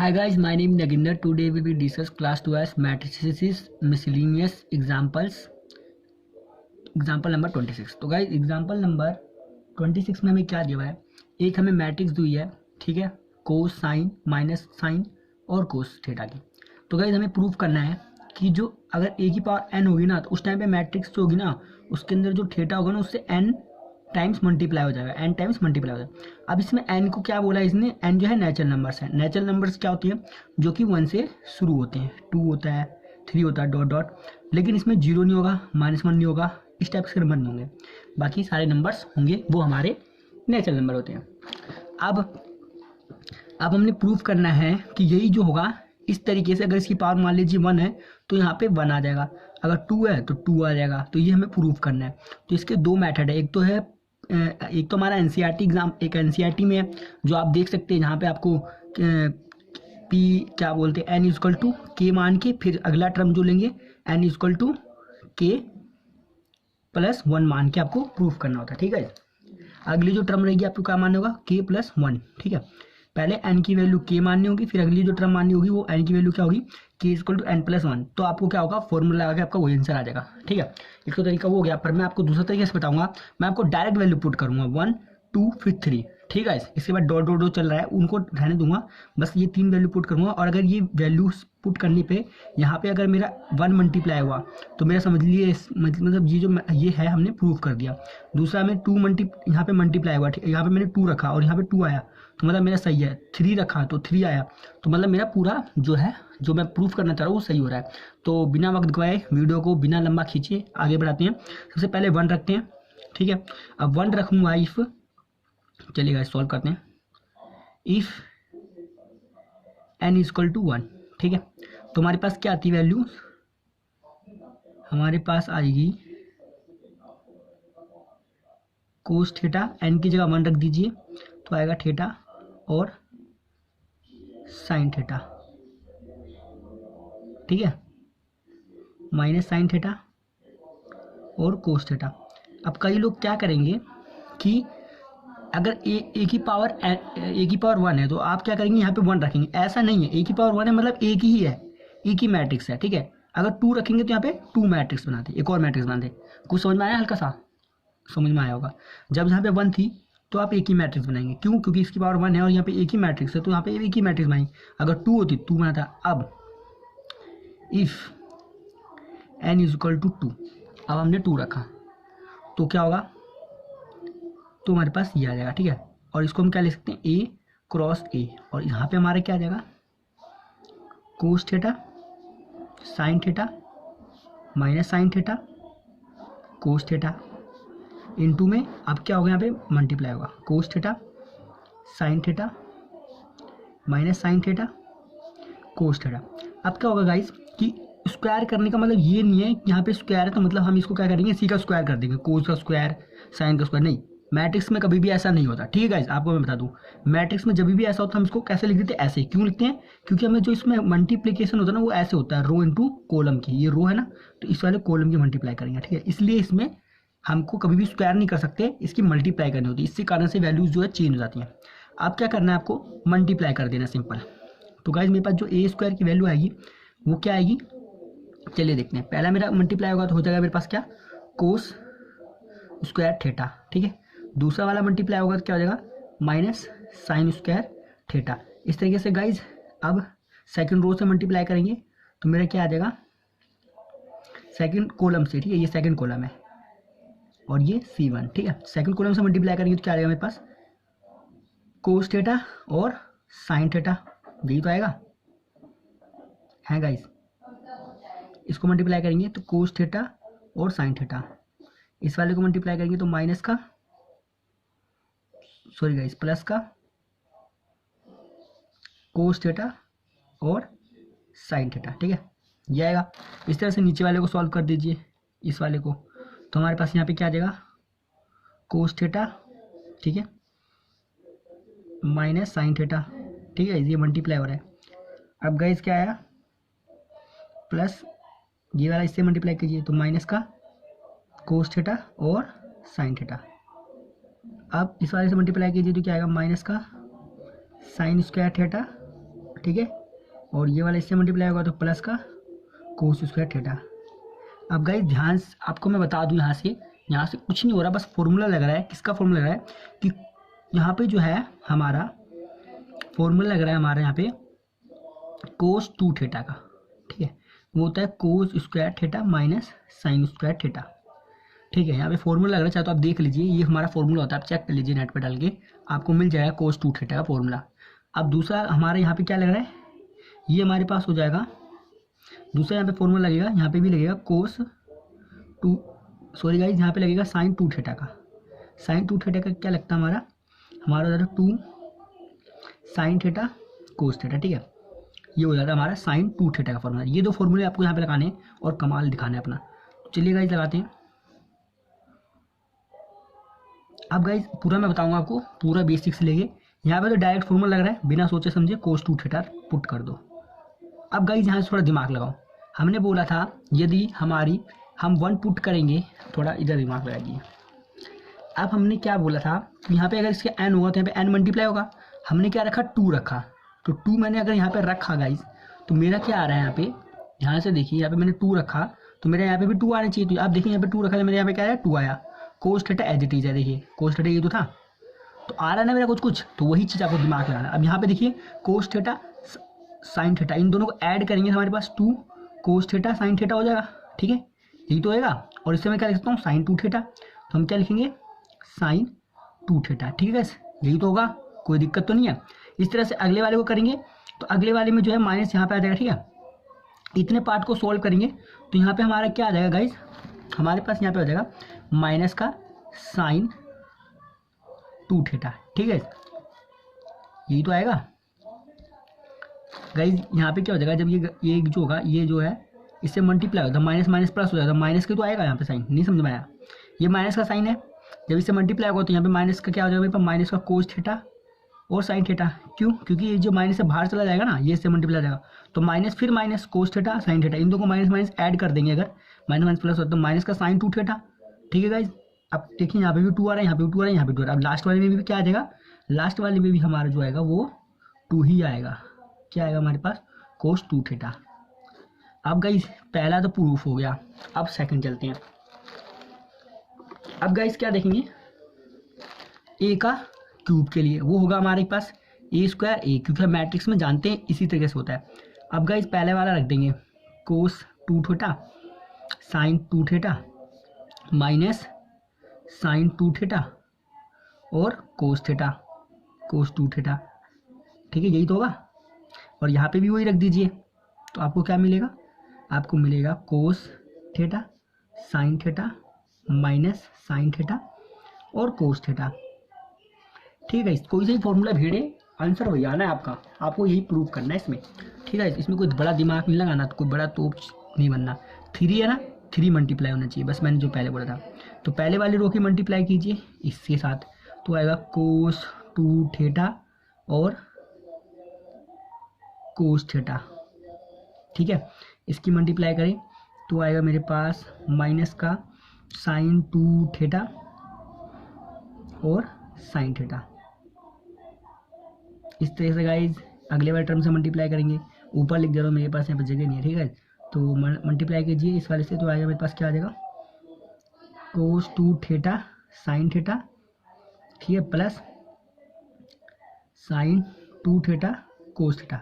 Hi guys, my name is Naginder. Today we will discuss class 2 matrices miscellaneous examples. Example number 26। तो guys example number 26 में हमें क्या दिया हुआ है, एक हमें मैट्रिक्स दी है, ठीक है, कोस साइन माइनस साइन और कोस थीटा की। तो गाइज हमें प्रूफ करना है कि जो अगर ए की पावर एन होगी ना, तो उस टाइम पे मैट्रिक्स जो होगी ना, उसके अंदर जो थीटा होगा ना, उससे एन टाइम्स मल्टीप्लाई हो जाएगा, एन टाइम्स मल्टीप्लाई हो जाएगा। अब इसमें एन को क्या बोला है इसने, एन जो है नेचुरल नंबर्स है। नेचुरल नंबर्स क्या होती है, जो कि 1 से शुरू होते हैं, 2 होता है, 3 होता है, डॉट डॉट, लेकिन इसमें 0 नहीं होगा, -1 नहीं होगा, इस टाइप के नंबर नहीं होंगे, बाकी सारे नंबर्स होंगे वो हमारे नेचुरल नंबर होते हैं। अब हमने प्रूफ करना है कि यही जो होगा इस तरीके से, अगर इसकी पावर मान लीजिए 1 है तो यहाँ पे 1 आ जाएगा, अगर 2 है तो 2 आ जाएगा। तो ये हमें प्रूफ करना है। तो इसके दो मेथड है, एक तो हमारा एनसीईआरटी एग्जाम, एक एनसीईआरटी में है जो आप देख सकते हैं, जहाँ पे आपको पी क्या बोलते हैं, एन इजकल टू के मान के फिर अगला टर्म जो लेंगे एन इजकल टू के प्लस 1 मान के आपको प्रूफ करना होता है, ठीक है। अगली जो टर्म रहेगी आपको क्या मानना होगा, के प्लस 1, ठीक है। पहले एन की वैल्यू के माननी होगी, फिर अगली जो टर्म माननी होगी वो एन की वैल्यू क्या होगी, के इक्वल टू एन प्लस 1। तो आपको क्या होगा, फॉर्मूला लगा के आपका वही आंसर आ जाएगा, ठीक है। एक तो तरीका वो हो गया, पर मैं आपको दूसरा तरीके से बताऊंगा। मैं आपको डायरेक्ट वैल्यू पुट करूंगा 1 2 फिर 3, ठीक है। इसके बाद डॉट डॉट डॉट चल रहा है, उनको रहने दूंगा, बस ये 3 वैल्यू पुट करूंगा। और अगर ये वैल्यू पुट करने पे यहाँ पे अगर मेरा 1 मल्टीप्लाई हुआ तो मेरा समझ लिए मतलब ये जो ये है हमने प्रूफ कर दिया। दूसरा में 2 यहाँ पे मल्टीप्लाई हुआ, यहाँ पे मैंने 2 रखा और यहाँ पे 2 आया, तो मतलब मेरा सही है। 3 रखा तो 3 आया, तो मतलब मेरा पूरा जो है, जो मैं प्रूफ करना चाह रहा हूँ वो सही हो रहा है। तो बिना वक्त गवाए वीडियो को बिना लंबा खींचे आगे बढ़ाते हैं। सबसे पहले 1 रखते हैं, ठीक है। अब 1 रखूँगा इफ, चलिएगा सॉल्व करते हैं, इफ एन इजकल टू 1, ठीक है। तो हमारे पास क्या आती है वैल्यू, हमारे पास आएगी कोस थीटा, एन की जगह 1 रख दीजिए तो आएगा थीटा और साइन थीटा, ठीक है, माइनस साइन थीटा और कोस थीटा। अब कई लोग क्या करेंगे कि अगर ए की पावर 1 है तो आप क्या करेंगे, यहाँ पे 1 रखेंगे। ऐसा नहीं है, ए की पावर 1 है मतलब एक ही है, एक ही मैट्रिक्स है, ठीक है। अगर 2 रखेंगे तो यहाँ पे 2 मैट्रिक्स बनाते, एक और मैट्रिक्स बनाते। कुछ समझ में आया, हल्का सा समझ में आया होगा। जब यहाँ पे 1 थी तो आप एक ही मैट्रिक्स बनाएंगे, क्यों, क्योंकि इसकी पावर 1 है और यहाँ पे एक ही मैट्रिक्स है, तो यहाँ पे एक ही मैट्रिक्स बनाएंगे। अगर 2 होती 2 बनाता। अब if n is equal to 2, अब हमने 2 रखा तो क्या होगा, तो हमारे पास ये आ जाएगा, ठीक है। और इसको हम क्या ले सकते हैं, ए क्रॉस ए, और यहाँ पे हमारा क्या आ जाएगा, कोस theta sine theta minus sine theta cos theta into में अब क्या होगा, यहाँ पे मल्टीप्लाई होगा, कोस theta sine theta minus sine theta cos theta. अब क्या होगा गाइस कि स्क्वायर करने का मतलब ये नहीं है कि यहाँ पे स्क्वायर है तो मतलब हम इसको क्या करेंगे, सी का स्क्वायर कर देंगे, कोस का स्क्वायर साइन का स्क्वायर, नहीं। मैट्रिक्स में कभी भी ऐसा नहीं होता, ठीक है गाइस। आपको मैं बता दूं, मैट्रिक्स में जब भी ऐसा होता है हम इसको कैसे लिख देते हैं, ऐसे। क्यों लिखते हैं, क्योंकि हमें जो इसमें मल्टीप्लीकेशन होता है ना वो ऐसे होता है, रो इंटू कॉलम की, ये रो है ना, तो इस वाले कॉलम की मल्टीप्लाई करेंगे, ठीक है। इसलिए इसमें हमको कभी भी स्क्वायर नहीं कर सकते, इसकी मल्टीप्लाई करनी होती है, इसी कारण से वैल्यूज जो है चेंज हो जाती हैं। अब क्या करना है, आपको मल्टीप्लाई कर देना, सिंपल। तो गाइज मेरे पास जो ए स्क्वायर की वैल्यू आएगी वो क्या आएगी, चलिए देखते हैं। पहला मेरा मल्टीप्लाई होगा तो हो जाएगा मेरे पास क्या, कोस स्क्वायर थीटा, ठीक है। दूसरा वाला मल्टीप्लाई होगा तो क्या हो जाएगा, माइनस साइन स्क्वायर थीटा। इस तरीके से गाइज अब सेकंड रो से मल्टीप्लाई करेंगे तो मेरा क्या आ जाएगा, सेकंड कॉलम से, ठीक है, ये सेकंड कॉलम है और ये C1, ठीक है। सेकंड कॉलम से मल्टीप्लाई करेंगे तो क्या आएगा मेरे पास, कोस थीटा और साइन थीटा, यही तो आएगा, है गाइज। इसको मल्टीप्लाई करेंगे तो कोस थीटा और साइन थीटा, इस वाले को मल्टीप्लाई करेंगे तो माइनस का, सॉरी गाइस, प्लस का कोस थीटा और साइन थीटा, ठीक है, ये आएगा। इस तरह से नीचे वाले को सॉल्व कर दीजिए, इस वाले को, तो हमारे पास यहाँ पे क्या आ जाएगा, कोस थीटा, ठीक है, माइनस साइन थीटा, ठीक है, ये मल्टीप्लाई हो रहा है। अब गाइस क्या आया, प्लस ये वाला इससे मल्टीप्लाई कीजिए तो माइनस का कोस थीटा और साइन थीटा। अब इस वाले से मल्टीप्लाई कीजिए तो क्या आएगा, माइनस का साइन स्क्वायर थीटा ठीक है, और ये वाला इससे मल्टीप्लाई होगा तो प्लस का कोस स्क्वायर थीटा। अब गाइस ध्यान से आपको मैं बता दूं, यहाँ से कुछ नहीं हो रहा, बस फॉर्मूला लग रहा है। किसका फॉर्मूला लग रहा है कि यहाँ पे जो है हमारा फॉर्मूला लग रहा है हमारा यहाँ पे कोस 2 थीटा का, ठीक है, वो होता है cos square theta minus sine square theta, ठीक है। यहाँ पे फॉर्मूला लग रहा है, चाहे तो आप देख लीजिए, ये हमारा फॉर्मूला होता है, आप चेक कर लीजिए नेट पे डाल के, आपको मिल जाएगा कोस 2 थीटा का फॉर्मूला। अब दूसरा हमारे यहाँ पे क्या लग रहा है, ये हमारे पास हो जाएगा, दूसरा यहाँ पे फॉर्मूला लगेगा, यहाँ पे भी लगेगा कोस 2, सॉरी गाइज, यहाँ पे लगेगा साइन 2 थीटा का। साइन 2 थीटा का क्या लगता है हमारा हो जाता है 2 साइन थीटा कोस थीटा, ठीक है। ये हो जाता है हमारा साइन 2 थीटा का फॉर्मूला। ये दो फॉर्मूले आपको यहाँ पे लगाने हैं और कमाल दिखाना है अपना। चलिए गाइज लगाते हैं। अब गाइज पूरा मैं बताऊंगा आपको, पूरा बेसिक से लेके यहाँ पे तो डायरेक्ट फॉर्मूला लग रहा है, बिना सोचे समझे कोस 2 थीटा पुट कर दो। अब गाइज यहाँ से थोड़ा दिमाग लगाओ, हमने बोला था यदि हम 1 पुट करेंगे, थोड़ा इधर दिमाग लगाइए। अब हमने क्या बोला था, यहाँ पे अगर इसके n होगा तो यहाँ पे n मल्टीप्लाई होगा, हमने क्या रखा 2 रखा, तो 2 मैंने अगर यहाँ पे रखा गाइज, तो मेरा क्या आ रहा है यहाँ पे, यहाँ से देखिए यहाँ पे मैंने 2 रखा तो मेरे यहाँ पे भी 2 आना चाहिए। तो आप देखिए यहाँ पे 2 रखा तो मेरे यहाँ पे क्या आया 2 आया। Cos theta as it is है, देखिए कोस थीटा ये तो था, तो आ रहा है ना मेरा कुछ, तो वही चीज़ आपको दिमाग लगाना। अब यहाँ पे देखिए कोस थीटा साइन थीटा, इन दोनों को ऐड करेंगे हमारे पास 2 कोस थीटा साइन थीटा हो जाएगा, ठीक है, यही तो होएगा। और इससे मैं क्या लिख सकता हूँ साइन 2 थीटा, तो हम क्या लिखेंगे साइन 2 थीटा, ठीक है, यही तो होगा, कोई दिक्कत तो नहीं है। इस तरह से अगले वाले को करेंगे, तो अगले वाले में जो है माइनस यहाँ पे आ जाएगा, ठीक है। इतने पार्ट को सोल्व करेंगे तो यहाँ पे हमारा क्या आ जाएगा गाइज, हमारे पास यहाँ पे आ जाएगा माइनस का साइन 2 थीटा, ठीक है, यही तो आएगा गाइज। यहाँ पे क्या हो जाएगा, जब ये जो होगा, ये जो है इससे मल्टीप्लाई होता है, माइनस माइनस प्लस हो जाता है, माइनस के तो आएगा यहाँ पे साइन, नहीं समझ में आया, ये माइनस का साइन है, जब इससे मल्टीप्लाई होगा तो यहाँ पे माइनस का क्या हो जाएगा मेरे पास, माइनस का कोस थीटा और साइन थीटा। क्यों, क्योंकि ये जो माइनस से बाहर चला जाएगा ना, ये इससे मल्टीप्लाई हो जाएगा, तो माइनस फिर minus cos theta sine theta, इन दोनों को माइनस माइनस ऐड कर देंगे, अगर माइनस माइनस प्लस होता तो माइनस का साइन 2 थीटा, ठीक है गाइज। अब देखिए यहाँ पे भी 2 आ रहा है, यहाँ पे 2 आ रहा है, यहाँ पे 2 आ रहा है। अब लास्ट वाले में भी क्या आ जाएगा, लास्ट वाले में भी हमारा जो आएगा वो 2 ही आएगा, क्या आएगा हमारे पास कोस 2 थीटा। अब गाइज पहला तो प्रूफ हो गया, अब सेकंड चलते हैं। अब गाइज क्या देखेंगे, ए का क्यूब के लिए वो होगा हमारे पास ए स्क्वायर ए, क्योंकि हम मैट्रिक्स में जानते हैं इसी तरीके से होता है। अब गाइज पहले वाला रख देंगे cos 2 theta sine 2 theta minus sine 2 theta और कोस थीटा कोस 2 थीटा, ठीक है, यही तो होगा। और यहाँ पे भी वही रख दीजिए, तो आपको क्या मिलेगा, आपको मिलेगा कोस theta sine theta minus sine theta और कोस थीटा, ठीक है। कोई से ही फॉर्मूला भेड़े आंसर हो जाना है आपका, आपको यही प्रूव करना है इसमें, ठीक है। इसमें कोई बड़ा दिमाग नहीं लगाना, तो कोई बड़ा तोप नहीं बनना। 3 है ना, 3 मल्टीप्लाई होना चाहिए, बस मैंने जो पहले बोला था। तो पहले वाली रो की मल्टीप्लाई कीजिए इसके साथ, तो आएगा कोस 2 थीटा और कोस थीटा, ठीक है। इसकी मल्टीप्लाई करें तो आएगा मेरे पास माइनस का साइन 2 थीटा और साइन थीटा। इस तरह से गाइज अगले वाले टर्म से मल्टीप्लाई करेंगे, ऊपर लिख दे रहा हूँ, मेरे पास यहाँ पर जगह नहीं है, ठीक है। तो मल्टीप्लाई कीजिए इस वाले से, तो आएगा मेरे पास क्या आ जाएगा कोस 2 थीटा साइन थीटा, ठीक है, plus sign 2 theta cos theta,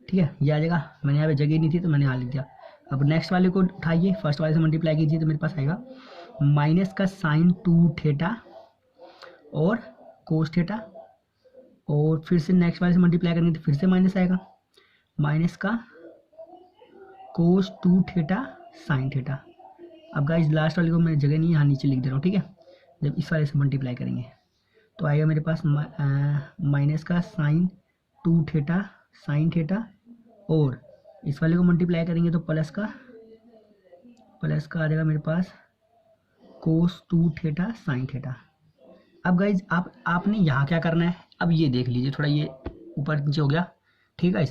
ठीक है, ये आ जाएगा। मैंने यहाँ पे जगह नहीं थी तो मैंने यहाँ लिख दिया। अब नेक्स्ट वाले को उठाइए, फर्स्ट वाले से मल्टीप्लाई कीजिए तो मेरे पास आएगा माइनस का साइन 2 थीटा और कोस थीटा, और फिर से नेक्स्ट वाले से मल्टीप्लाई करेंगे तो फिर से माइनस आएगा, माइनस का कोस 2 थीटा साइन थीटा। अब गाइस लास्ट वाले को मैं जगह नहीं यहाँ नीचे लिख दे रहा हूँ, ठीक है। जब इस वाले से मल्टीप्लाई करेंगे तो आएगा मेरे पास माइनस का साइन 2 थीटा साइन थीटा, और इस वाले को मल्टीप्लाई करेंगे तो प्लस का आ जाएगा मेरे पास कोस 2 थीटा साइन थीटा। अब गाइज आपने यहाँ क्या करना है, अब ये देख लीजिए, थोड़ा ये ऊपर नीचे हो गया, ठीक है।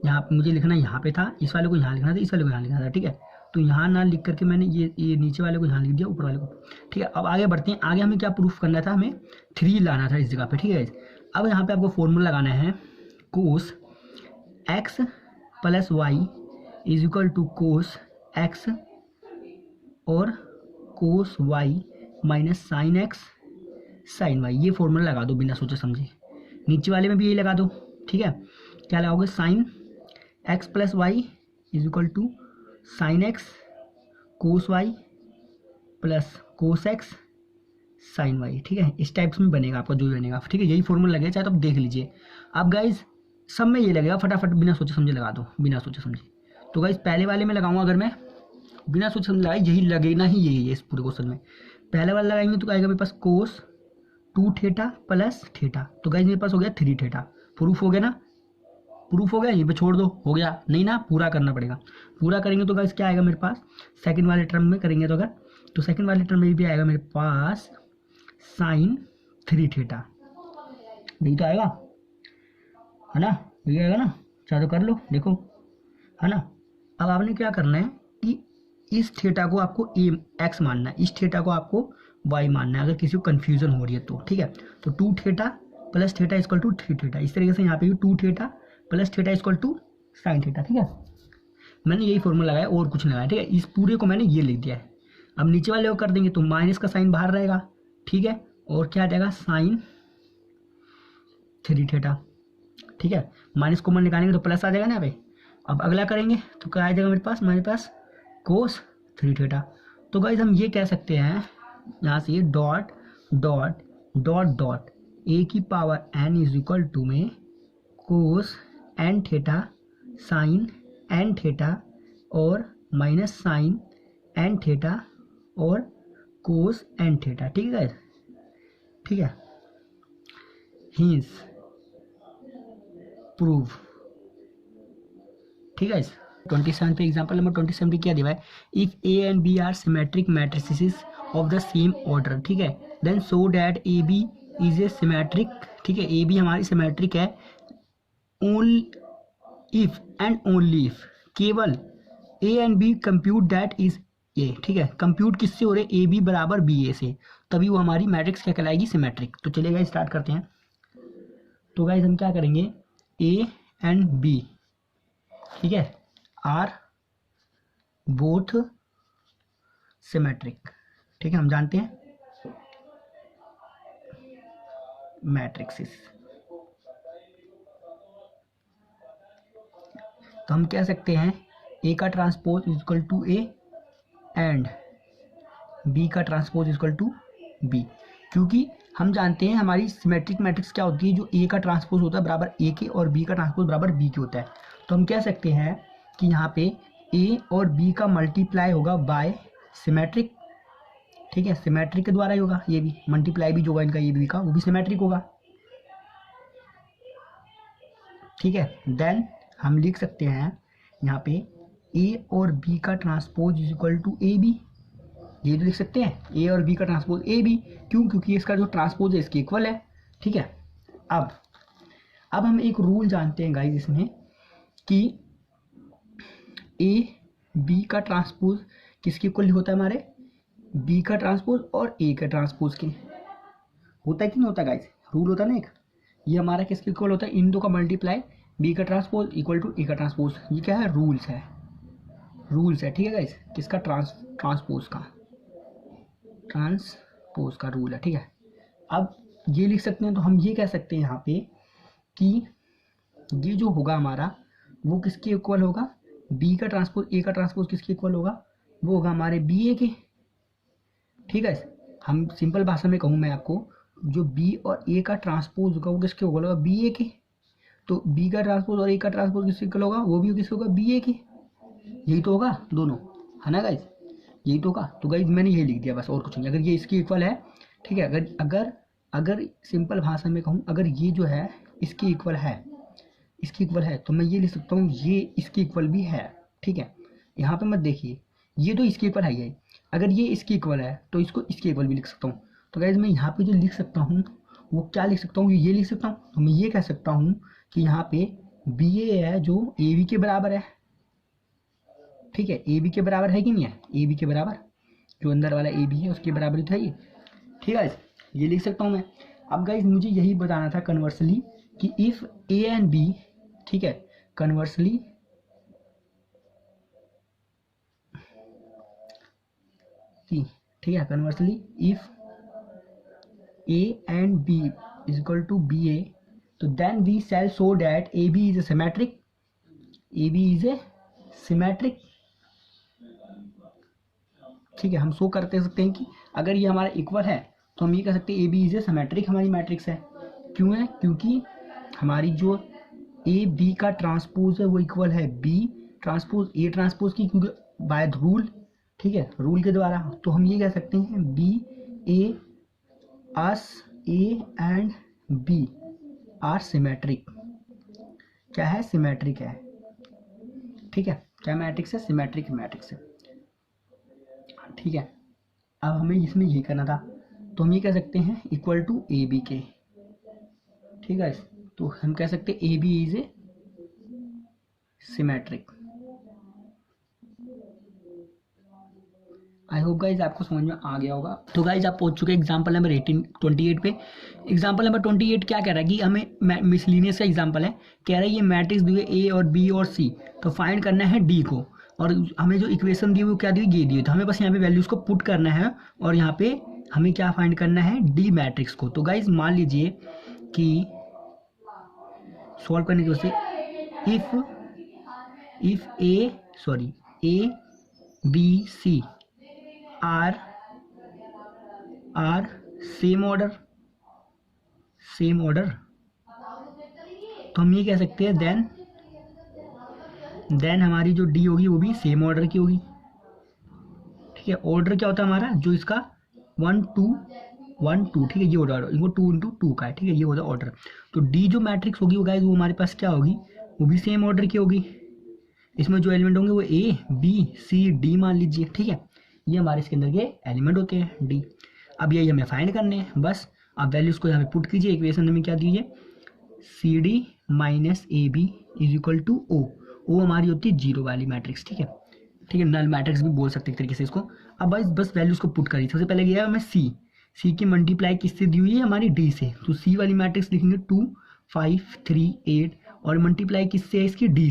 यहाँ पे मुझे लिखना यहाँ पे था, इस वाले को यहाँ लिखना था, इस वाले को यहाँ लिखना था, ठीक है। तो यहाँ ना लिख करके मैंने ये नीचे वाले को यहाँ लिख दिया, ऊपर वाले को, ठीक है। अब आगे बढ़ते हैं, आगे हमें क्या प्रूफ करना था, हमें 3 लाना था इस जगह पे, ठीक है। अब यहाँ पे आपको फॉर्मूला लगाना है cos x plus y is equal to cos x और cos y minus sine x sine y. ये फॉर्मूला लगा दो बिना सोचे समझे, नीचे वाले में भी यही लगा दो। ठीक है, क्या लगाओगे, sine x plus y is equal to sine x cos y plus cos x sine y. ठीक है, इस टाइप्स में बनेगा आपका जो भी बनेगा। ठीक है, यही फॉर्मूला लगेगा, चाहे तो आप देख लीजिए। अब गाइज सब में ये लगेगा, फटाफट बिना सोचे समझे लगा दो, बिना सोचे समझे। तो गाइज पहले वाले में लगाऊंगा, अगर मैं बिना सोचे समझे लगाए, यही लगेगा ही, यही है इस पूरे क्वेश्चन में। पहले वाला लगाएंगे तो आएगा मेरे पास कोस 2 थीटा प्लस थीटा। तो गाइज मेरे पास हो गया 3 थीटा। प्रूफ हो गया ना, प्रूफ हो गया, यहीं पे छोड़ दो, हो गया। नहीं ना, पूरा करना पड़ेगा। पूरा करेंगे तो गाइज क्या आएगा मेरे पास, सेकंड वाले टर्म में करेंगे तो अगर, तो सेकंड वाले टर्म में भी आएगा मेरे पास साइन 3 थीटा। यही तो आएगा, है ना, यही आएगा ना। चाहे तो कर लो, देखो, है ना। अब आपने क्या करना है कि इस थीटा को आपको एक्स मानना है, इस थीटा को आपको वाई मानना है, अगर किसी को कन्फ्यूजन हो रही है तो। ठीक है, तो 2 theta plus theta equal to 3 theta. इस तरीके से यहाँ पे भी 2 theta plus theta equal to sine theta. ठीक है, मैंने यही फॉर्मूला लगाया और कुछ नहीं लगाया। ठीक है, इस पूरे को मैंने ये लिख दिया है। अब नीचे वाले को कर देंगे तो माइनस का साइन बाहर रहेगा। ठीक है, और क्या आ जाएगा, साइन 3 थीटा। ठीक है, माइनस कॉमन निकालेंगे तो प्लस आ जाएगा ना यहाँ पे। अब अगला करेंगे तो क्या आ जाएगा मेरे पास कोस 3 थीटा। तो गाइज हम ये कह सकते हैं यहाँ से dot dot dot dot A की power n is equal to में cos n theta sine n theta और माइनस साइन एन थीटा और कोस एन थीटा। ठीक है गाइज, ठीक है, हिंस प्रूव। ठीक है, 27 पे एग्जांपल नंबर 27 पे क्या दिया है, if A and B are symmetric matrices of the same order. ठीक है, then so that A B is a symmetric. ठीक है, ए बी हमारी सिमेट्रिक है only if and only if, केवल A and B compute that is A. ठीक है, compute किससे हो रहे, ए बी बराबर बी ए से, तभी वो हमारी मैट्रिक्स क्या कहलाएगी, सिमेट्रिक। तो चलिए गाइस स्टार्ट करते हैं। तो गाइस हम क्या करेंगे, ए एंड बी, ठीक है, आर बोथ सिमेट्रिक। ठीक है, हम जानते हैं मैट्रिक्सिस। तो हम कह सकते हैं ए का transpose is equal to A and B का transpose is equal to B, क्योंकि हम जानते हैं हमारी सिमेट्रिक मैट्रिक्स क्या होती है, जो ए का ट्रांसपोज होता है बराबर ए के और बी का ट्रांसपोज बराबर बी के होता है। तो हम कह सकते हैं कि यहाँ पे ए और बी का मल्टीप्लाई होगा बाय सिमेट्रिक। ठीक है, सिमेट्रिक के द्वारा ही होगा, ये भी मल्टीप्लाई भी जो होगा इनका ए बी का, वो भी सिमेट्रिक होगा। ठीक है, देन हम लिख सकते हैं यहाँ पे ए और बी का transpose is equal to A B. ये तो लिख सकते हैं ए और बी का ट्रांसपोज ए बी, क्यों, क्योंकि इसका जो ट्रांसपोज है इसके इक्वल है। ठीक है, अब हम एक रूल जानते हैं गाइस इसमें कि ए बी का ट्रांसपोज किसके इक्वल होता है, हमारे बी का ट्रांसपोज और ए का ट्रांसपोज के होता है कि नहीं होता गाइस, रूल होता है ना एक, ये हमारा किसके इक्वल होता है, इन दो का मल्टीप्लाई बी का ट्रांसपोज इक्वल टू ए का ट्रांसपोज। ये क्या है, रूल्स है, रूल्स है। ठीक है गाइस, किसका, ट्रांसपोज का रूल है। ठीक है, अब ये लिख सकते हैं, तो हम ये कह सकते हैं यहाँ पे कि ये जो होगा हमारा वो किसके इक्वल होगा, बी का ट्रांसपोज ए का ट्रांसपोज किसके इक्वल होगा, वो होगा हमारे बी ए के। ठीक है, हम सिंपल भाषा में कहूँ मैं आपको, जो बी और ए का ट्रांसपोज होगा वो किसके इक्वल होगा, बी ए के। तो बी का ट्रांसपोज और ए का ट्रांसपोज किसके इक्वल होगा, वो भी किसके होगा, बी ए के। यही तो होगा दोनों, है ना गाइज, यही तो होगा। तो गाइज मैंने यही लिख दिया बस, और कुछ नहीं। अगर ये इसके इक्वल है, ठीक है, अगर सिंपल भाषा में कहूँ, अगर ये जो है इसके इक्वल है, इसके इक्वल है, तो मैं ये लिख सकता हूँ ये इसके इक्वल भी है। ठीक है, यहाँ पे मत देखिए, ये तो इसके इक्वल है ये, अगर ये इसके इक्वल है तो इसको इसके इक्वल भी लिख सकता हूँ। तो गाइज मैं यहाँ पे जो लिख सकता हूँ वो क्या लिख सकता हूँ, ये लिख सकता हूँ। तो मैं ये कह सकता हूँ कि यहाँ पे बी ए है जो ए बी के बराबर है। ठीक है, ए बी के बराबर है कि नहीं है, ए बी के बराबर, जो अंदर वाला ए बी है उसके बराबर तो है ये। ठीक है, ये लिख सकता हूँ मैं। अब गाइज मुझे यही बताना था कन्वर्सली कि इफ ए एंड बी, ठीक है, कन्वर्सली सी, ठीक है, conversely if A and B is equal to B A, तो then we shall show that A B is a symmetric, A B is a symmetric, ठीक है। हम show करते सकते हैं कि अगर ये हमारा इक्वल है तो हम ये कह सकते हैं A B is a symmetric हमारी मैट्रिक्स है। क्यों है? क्योंकि हमारी जो ए बी का ट्रांसपोज है वो इक्वल है बी ट्रांसपोज ए ट्रांसपोज की, क्योंकि बाय द रूल, ठीक है, रूल के द्वारा। तो हम ये कह सकते हैं B A as A and B are symmetric. क्या है? सिमेट्रिक है, ठीक है। क्या मैट्रिक्स है? सिमेट्रिक मैट्रिक्स है, ठीक है। अब हमें इसमें ये करना था, तो हम ये कह सकते हैं इक्वल टू ए बी के, ठीक है। तो हम कह सकते हैं A B is a symmetric. I hope guys आपको समझ में आ गया होगा। तो गाइज आप पहुंच चुके एग्जाम्पल नंबर 28 पे। एग्जाम्पल नंबर 28 क्या कह रहा है कि हमें मिसलिनियस का एग्जाम्पल है, कह रहा है ये मैट्रिक्स दिए ए और बी और सी, तो फाइंड करना है डी को, और हमें जो इक्वेशन दी वो क्या दी? ये दी। तो हमें बस यहाँ पे वैल्यूज को पुट करना है और यहाँ पे हमें क्या फाइंड करना है? डी मैट्रिक्स को। तो गाइज मान लीजिए कि सॉल्व करने की वजह से if A B C are same order, तो हम ये कह सकते हैं देन हमारी जो डी होगी वो भी सेम ऑर्डर की होगी, ठीक है। ऑर्डर क्या होता है हमारा? जो इसका 1 2 1 2, ठीक है, ये ऑर्डर, इनको 2 into 2 का है, ठीक है, ये होता है ऑर्डर। तो डी जो मैट्रिक्स होगी वो गाइस वो हमारे पास क्या होगी? वो भी सेम ऑर्डर की होगी। इसमें जो एलिमेंट होंगे वो ए बी सी डी मान लीजिए, ठीक है। ये हमारे इसके अंदर के एलिमेंट होते हैं डी। अब यही हमें फाइंड करने हैं बस। अब वैल्यूज को यहाँ पे पुट कीजिए, इक्वेशन में क्या दीजिए? C D minus A B is equal to O हमारी होती है जीरो वाली मैट्रिक्स, ठीक है, ठीक है, नल मैट्रिक्स भी बोल सकते हैं एक तरीके से इसको। अब बस वैल्यूज को पुट करिए। सबसे पहले गया हमें सी की मल्टीप्लाई किससे दी हुई है? हमारी डी से। तो सी वाली मैट्रिक्स लिखेंगे 2 5 3 8, और मल्टीप्लाई किससे है? इसकी डी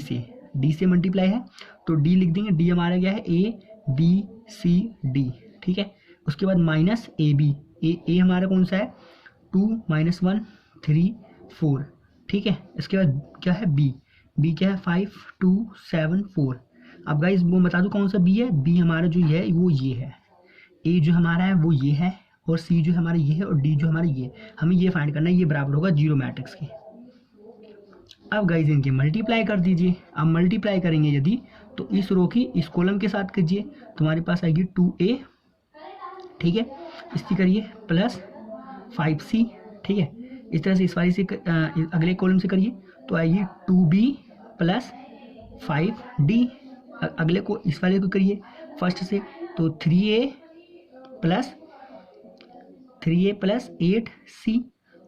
से मल्टीप्लाई है, तो डी लिख देंगे। डी हमारा क्या है? ए बी सी डी, ठीक है। उसके बाद माइनस ए बी, ए हमारा कौन सा है? 2 - 1 3 4, ठीक है। इसके बाद क्या है? बी क्या है? 5 2 7 4। अब गाइस वो बता दूं कौन सा बी है? बी हमारा जो है वो ये है, ए जो हमारा है वो ये है, और सी जो हमारा ये है, और डी जो हमारा ये। हमें ये फाइंड करना है, ये बराबर होगा जीरो मैट्रिक्स के। अब गाइस इनके मल्टीप्लाई कर दीजिए। अब मल्टीप्लाई करेंगे यदि, तो इस रो की इस कॉलम के साथ कीजिए, तो हमारे पास आएगी 2a, ठीक है, इसकी करिए प्लस 5c, ठीक है। इस तरह से इस वाली से अगले कॉलम से करिए, तो आएगी 2b प्लस 5d। अगले को इस वाले को करिए फर्स्ट से, तो 3a प्लस 8c,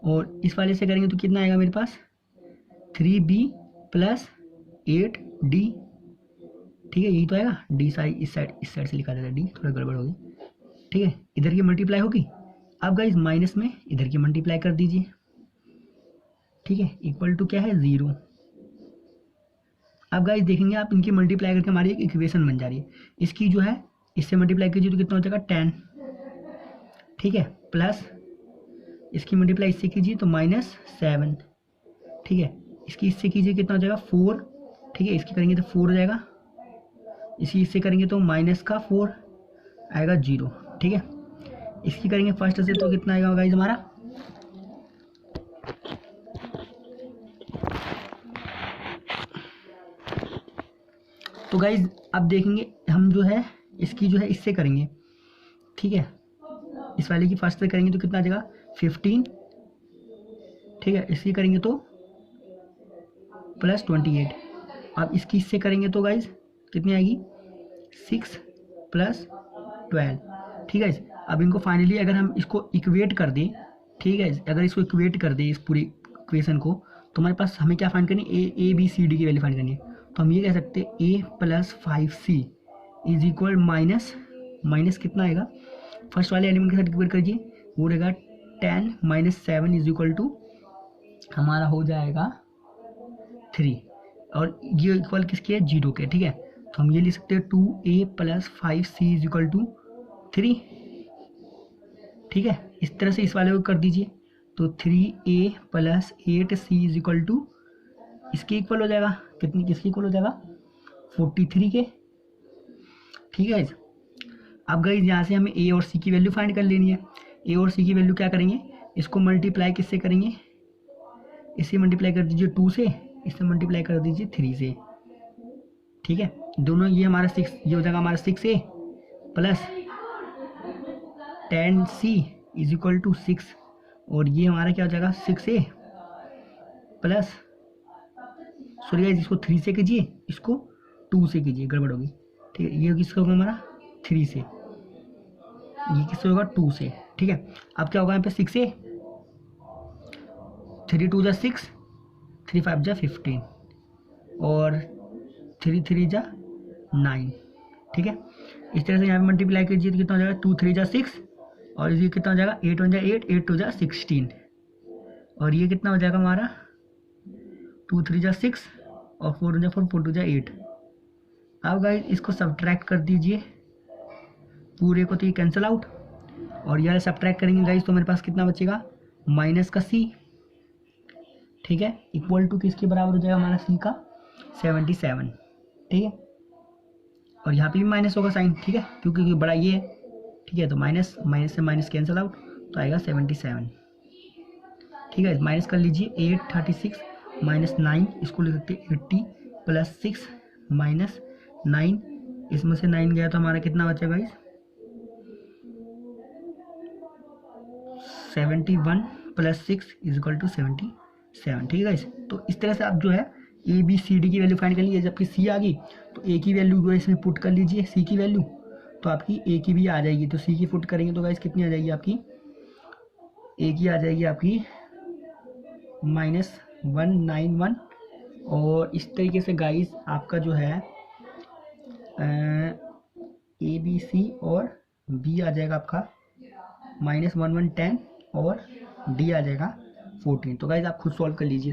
और इस वाले से करेंगे तो कितना आएगा मेरे पास? 3b प्लस 8d, ठीक है, यही तो आएगा। डी साइड इस साइड से लिखा जाता है, डी थोड़ा गड़बड़ होगी, ठीक है। इधर की मल्टीप्लाई होगी। अब गाइस माइनस में इधर की मल्टीप्लाई कर दीजिए, ठीक है, इक्वल टू क्या है? 0। अब गाइस देखेंगे आप, इनकी मल्टीप्लाई करके हमारी एक इक्वेशन बन जा रही है। इसकी जो है इससे मल्टीप्लाई कीजिए तो कितना हो जाएगा? 10, ठीक है, प्लस इसकी मल्टीप्लाई इससे कीजिए तो -7, ठीक है। इसकी इससे कीजिए कितना हो जाएगा? 4, ठीक है। इसकी करेंगे तो 4 हो जाएगा, इससे करेंगे तो -4 आएगा 0, ठीक है। इसकी करेंगे फर्स्ट से तो कितना आएगा गाइस हमारा? तो गाइस अब देखेंगे हम जो है इसकी जो है इससे करेंगे, ठीक है। इस वाले की फर्स्ट से करेंगे तो कितना आ जाएगा? 15, ठीक है। इसकी करेंगे तो +28। अब इसकी इससे करेंगे तो गाइस कितनी आएगी? 6 + 12, ठीक है। अब इनको फाइनली अगर हम इसको इक्वेट कर दें, ठीक है, अगर इसको इक्वेट कर दें इस पूरी इक्वेशन को, तो हमारे पास हमें क्या फाइंड करनी है? ए बी सी डी की वैल्यू फाइंड करनी है। तो हम ये कह सकते हैं a + 5c is equal minus कितना आएगा? फर्स्ट वाले एलिमेंट के साथ इक्वेट करिए, वो रहेगा 10 - 7 इज इक्वल टू हमारा हो जाएगा 3। और ये इक्वल किसके है, 0 के, ठीक है। तो हम ये लिख सकते हैं 2a plus 5c is equal to 3, ठीक है। इस तरह से इस वाले को कर दीजिए, तो 3a plus 8c is equal to इसके इक्वल हो जाएगा, कितनी, किसके इक्वल हो जाएगा, 43 के, ठीक है। अब गाइस यहाँ से हमें a और c की वैल्यू फाइंड कर लेनी है। a और c की वैल्यू क्या करेंगे, इसको मल्टीप्लाई किससे करेंगे, इससे मल्टीप्लाई कर दीजिए 2 से, इससे मल्टीप्लाई कर दीजिए 3 से, ठीक है। दोनों ये हमारा 6, ये हो जाएगा हमारा 6a plus 10c is equal to 6, और ये हमारा क्या हो जाएगा 6a प्लस, सॉरी गाइस इसको 3 से कीजिए, इसको 2 से कीजिए, गड़बड़ होगी, ठीक है। ये किसका होगा हमारा 3 से, ये किससे होगा 2 से, ठीक है। अब क्या होगा यहाँ पे 6a, 3 2 जा 6, 3 5 जा 15, और 3 3 जा 9, ठीक है। इस तरह से यहाँ पे मल्टीप्लाई कीजिए तो कितना हो जाएगा, 2 3 जा 6, और ये कितना हो जाएगा 8 1 जा 8, 8 2 जा 16, और ये कितना हो जाएगा हमारा 2 3 जा 6, और 4 1 जा 4, 4 2 जा 8। अब गाइस इसको सब्ट्रैक्ट कर दीजिए पूरे को, तो ये कैंसिल आउट, और यह सब्ट्रैक्ट करेंगे गाइस तो मेरे पास कितना बचेगा, माइनस का c, ठीक है, इक्वल टू किसके बराबर हो जाएगा हमारा c का 77, ठीक है। और यहाँ पे भी माइनस होगा साइन, ठीक है, क्योंकि बड़ा ये है, ठीक है। तो माइनस माइनस से माइनस कैंसिल आउट, तो आएगा 77, ठीक है। माइनस कर लीजिए 8 36 माइनस 9, इसको लिख सकते हैं 80 प्लस 6 माइनस 9, इसमें से 9 गया तो हमारा कितना बचेगा इस 71 प्लस 6 इज इक्वल टू 77, ठीक है गाइस। तो इस तरह से आप जो है ए बी सी डी की वैल्यू फाइंड कर लीजिए। जबकि सी आ गई तो ए की वैल्यू जो है इसमें पुट कर लीजिए, सी की वैल्यू, तो आपकी ए की भी आ जाएगी। तो सी की पुट करेंगे तो गाइस कितनी आ जाएगी आपकी, ए की आ जाएगी आपकी -191, और इस तरीके से गाइस आपका जो है ए बी सी और बी आ जाएगा आपका -1110, और डी आ जाएगा 14। तो गाइस आप खुद सॉल्व कर लीजिए।